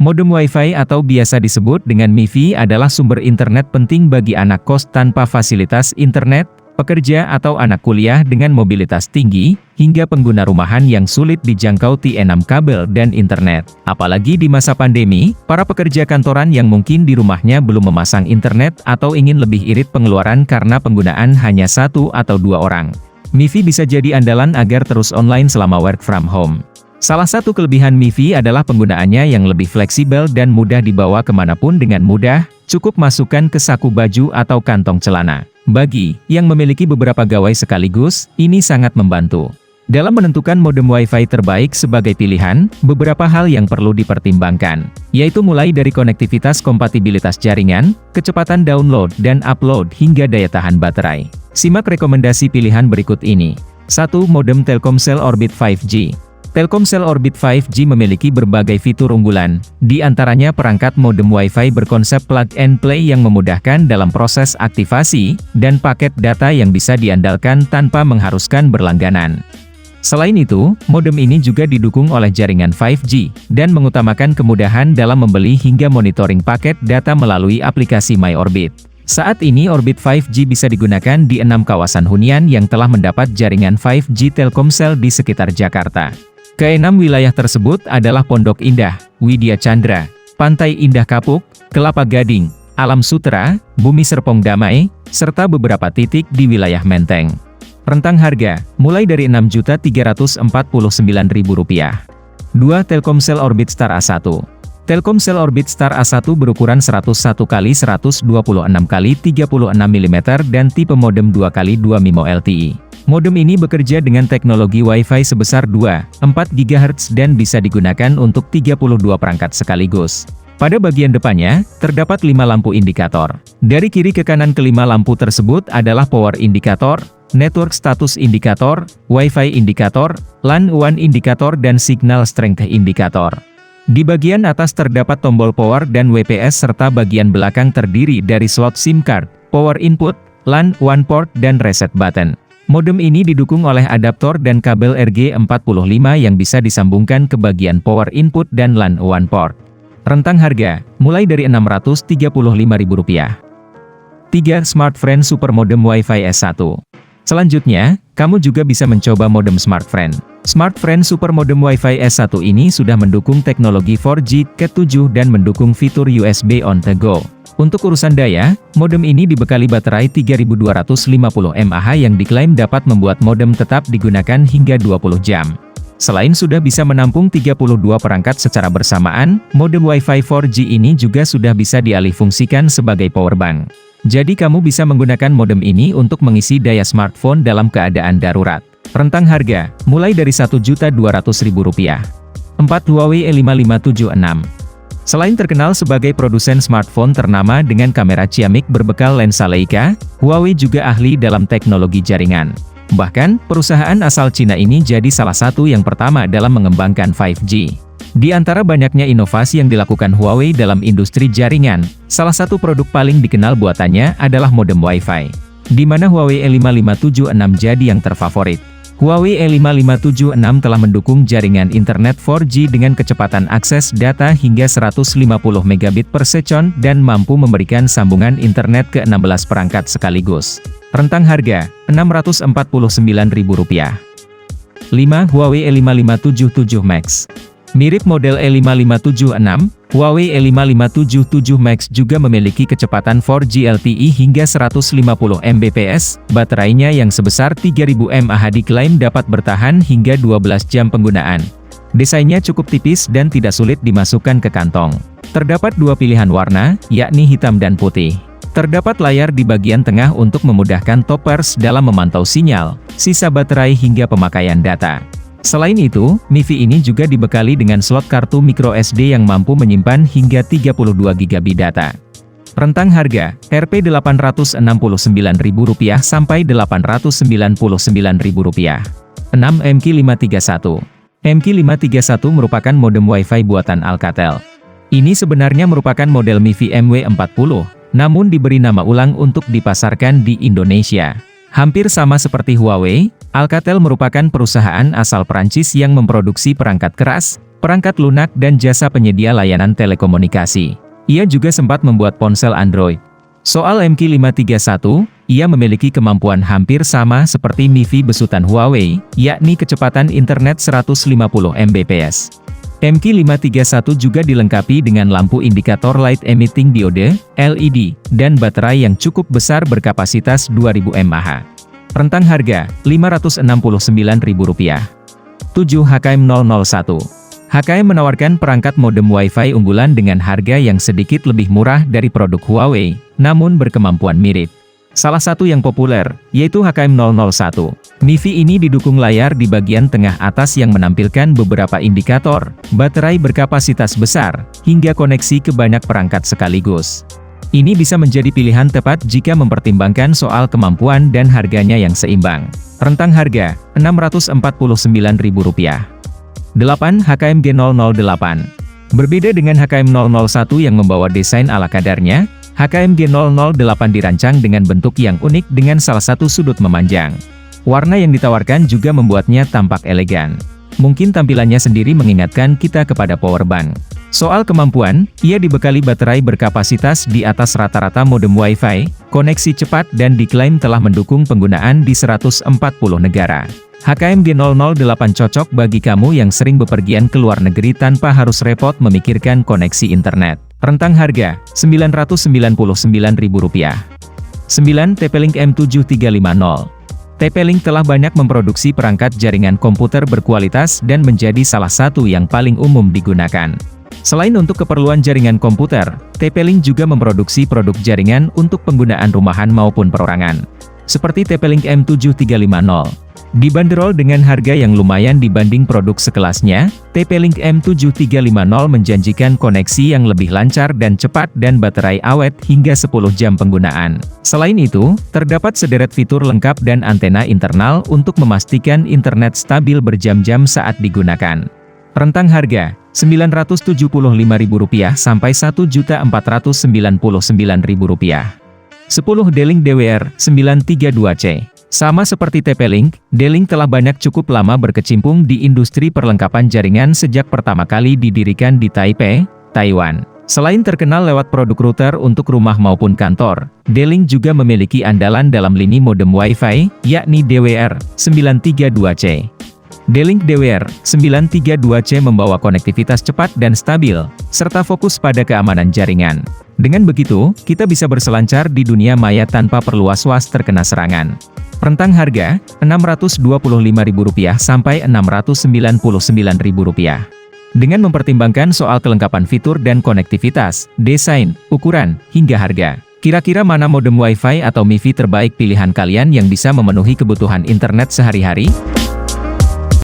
Modem Wi-Fi atau biasa disebut dengan MiFi adalah sumber internet penting bagi anak kos tanpa fasilitas internet, pekerja atau anak kuliah dengan mobilitas tinggi, hingga pengguna rumahan yang sulit dijangkau T6 kabel dan internet. Apalagi di masa pandemi, para pekerja kantoran yang mungkin di rumahnya belum memasang internet atau ingin lebih irit pengeluaran karena penggunaan hanya 1 atau 2 orang. MiFi bisa jadi andalan agar terus online selama work from home. Salah satu kelebihan MiFi adalah penggunaannya yang lebih fleksibel dan mudah dibawa kemanapun dengan mudah, cukup masukkan ke saku baju atau kantong celana. Bagi yang memiliki beberapa gawai sekaligus, ini sangat membantu. Dalam menentukan modem Wi-Fi terbaik sebagai pilihan, beberapa hal yang perlu dipertimbangkan, yaitu mulai dari konektivitas kompatibilitas jaringan, kecepatan download dan upload hingga daya tahan baterai. Simak rekomendasi pilihan berikut ini. 1. Modem Telkomsel Orbit 5G. Telkomsel Orbit 5G memiliki berbagai fitur unggulan, di antaranya perangkat modem Wi-Fi berkonsep plug and play yang memudahkan dalam proses aktivasi, dan paket data yang bisa diandalkan tanpa mengharuskan berlangganan. Selain itu, modem ini juga didukung oleh jaringan 5G, dan mengutamakan kemudahan dalam membeli hingga monitoring paket data melalui aplikasi MyOrbit. Saat ini Orbit 5G bisa digunakan di 6 kawasan hunian yang telah mendapat jaringan 5G Telkomsel di sekitar Jakarta. Keenam wilayah tersebut adalah Pondok Indah, Widya Chandra, Pantai Indah Kapuk, Kelapa Gading, Alam Sutera, Bumi Serpong Damai, serta beberapa titik di wilayah Menteng. Rentang harga, mulai dari Rp6.349.000. 2. Telkomsel Orbit Star A1. Telkomsel Orbit Star A1 berukuran 101x126x36 mm dan tipe modem 2x2 MIMO LTE. Modem ini bekerja dengan teknologi Wi-Fi sebesar 2,4 GHz dan bisa digunakan untuk 32 perangkat sekaligus. Pada bagian depannya, terdapat 5 lampu indikator. Dari kiri ke kanan kelima lampu tersebut adalah power indikator, network status indikator, Wi-Fi indikator, LAN WAN indikator dan signal strength indikator. Di bagian atas terdapat tombol power dan WPS serta bagian belakang terdiri dari slot SIM card, power input, LAN WAN port dan reset button. Modem ini didukung oleh adaptor dan kabel RG45 yang bisa disambungkan ke bagian power input dan LAN WAN port. Rentang harga, mulai dari Rp635.000. 3. Smartfren Super Modem Wi-Fi S1. Selanjutnya, kamu juga bisa mencoba modem Smartfren. Smartfren Super Modem Wi-Fi S1 ini sudah mendukung teknologi 4G, Cat 7 dan mendukung fitur USB on the go. Untuk urusan daya, modem ini dibekali baterai 3250 mAh yang diklaim dapat membuat modem tetap digunakan hingga 20 jam. Selain sudah bisa menampung 32 perangkat secara bersamaan, modem Wi-Fi 4G ini juga sudah bisa dialihfungsikan sebagai powerbank. Jadi kamu bisa menggunakan modem ini untuk mengisi daya smartphone dalam keadaan darurat. Rentang harga, mulai dari Rp1.200.000. 4. Huawei E5576. Selain terkenal sebagai produsen smartphone ternama dengan kamera ciamik berbekal lensa Leica, Huawei juga ahli dalam teknologi jaringan. Bahkan, perusahaan asal Cina ini jadi salah satu yang pertama dalam mengembangkan 5G. Di antara banyaknya inovasi yang dilakukan Huawei dalam industri jaringan, salah satu produk paling dikenal buatannya adalah modem Wi-Fi, di mana Huawei E5576 jadi yang terfavorit. Huawei E5576 telah mendukung jaringan internet 4G dengan kecepatan akses data hingga 150 megabit per second dan mampu memberikan sambungan internet ke 16 perangkat sekaligus. Rentang harga, Rp649.000. 5. Huawei E5577 Max. Mirip model E5576, Huawei E5577 Max juga memiliki kecepatan 4G LTE hingga 150 Mbps, baterainya yang sebesar 3000 mAh diklaim dapat bertahan hingga 12 jam penggunaan. Desainnya cukup tipis dan tidak sulit dimasukkan ke kantong. Terdapat 2 pilihan warna, yakni hitam dan putih. Terdapat layar di bagian tengah untuk memudahkan toppers dalam memantau sinyal, sisa baterai hingga pemakaian data. Selain itu, MiFi ini juga dibekali dengan slot kartu microSD yang mampu menyimpan hingga 32 GB data. Rentang harga, Rp869.000 sampai Rp899.000. 6. MQ531. MQ531 merupakan modem Wi-Fi buatan Alcatel. Ini sebenarnya merupakan model MiFi MW40, namun diberi nama ulang untuk dipasarkan di Indonesia. Hampir sama seperti Huawei, Alcatel merupakan perusahaan asal Prancis yang memproduksi perangkat keras, perangkat lunak dan jasa penyedia layanan telekomunikasi. Ia juga sempat membuat ponsel Android. Soal MQ531, ia memiliki kemampuan hampir sama seperti MiFi besutan Huawei, yakni kecepatan internet 150 Mbps. MQ531 juga dilengkapi dengan lampu indikator light emitting diode, LED, dan baterai yang cukup besar berkapasitas 2000 mAh. Rentang harga, Rp569.000. 7 HKM001. HKM menawarkan perangkat modem Wi-Fi unggulan dengan harga yang sedikit lebih murah dari produk Huawei, namun berkemampuan mirip. Salah satu yang populer, yaitu HKM001. MiFi ini didukung layar di bagian tengah atas yang menampilkan beberapa indikator, baterai berkapasitas besar, hingga koneksi ke banyak perangkat sekaligus. Ini bisa menjadi pilihan tepat jika mempertimbangkan soal kemampuan dan harganya yang seimbang. Rentang harga, Rp649.000. 8 HKMG008. Berbeda dengan HKM001 yang membawa desain ala kadarnya, HKMG008 dirancang dengan bentuk yang unik dengan salah satu sudut memanjang. Warna yang ditawarkan juga membuatnya tampak elegan. Mungkin tampilannya sendiri mengingatkan kita kepada powerbank. Soal kemampuan, ia dibekali baterai berkapasitas di atas rata-rata modem Wi-Fi, koneksi cepat dan diklaim telah mendukung penggunaan di 140 negara. HKMG008 cocok bagi kamu yang sering bepergian ke luar negeri tanpa harus repot memikirkan koneksi internet. Rentang harga, Rp999.000. 9 TP-Link M7350. TP-Link telah banyak memproduksi perangkat jaringan komputer berkualitas dan menjadi salah satu yang paling umum digunakan. Selain untuk keperluan jaringan komputer, TP-Link juga memproduksi produk jaringan untuk penggunaan rumahan maupun perorangan. Seperti TP-Link M7350. Dibanderol dengan harga yang lumayan dibanding produk sekelasnya, TP-Link M7350 menjanjikan koneksi yang lebih lancar dan cepat dan baterai awet hingga 10 jam penggunaan. Selain itu, terdapat sederet fitur lengkap dan antena internal untuk memastikan internet stabil berjam-jam saat digunakan. Rentang harga, Rp975.000 sampai Rp1.499.000. 10 D-Link DWR932C. Sama seperti TP-Link, D-Link telah banyak cukup lama berkecimpung di industri perlengkapan jaringan sejak pertama kali didirikan di Taipei, Taiwan. Selain terkenal lewat produk router untuk rumah maupun kantor, D-Link juga memiliki andalan dalam lini modem Wi-Fi, yakni DWR932C. D-Link DWR932C membawa konektivitas cepat dan stabil, serta fokus pada keamanan jaringan. Dengan begitu, kita bisa berselancar di dunia maya tanpa perlu was-was terkena serangan. Rentang harga, Rp625.000 sampai Rp699.000. Dengan mempertimbangkan soal kelengkapan fitur dan konektivitas, desain, ukuran, hingga harga, kira-kira mana modem Wi-Fi atau MiFi terbaik pilihan kalian yang bisa memenuhi kebutuhan internet sehari-hari?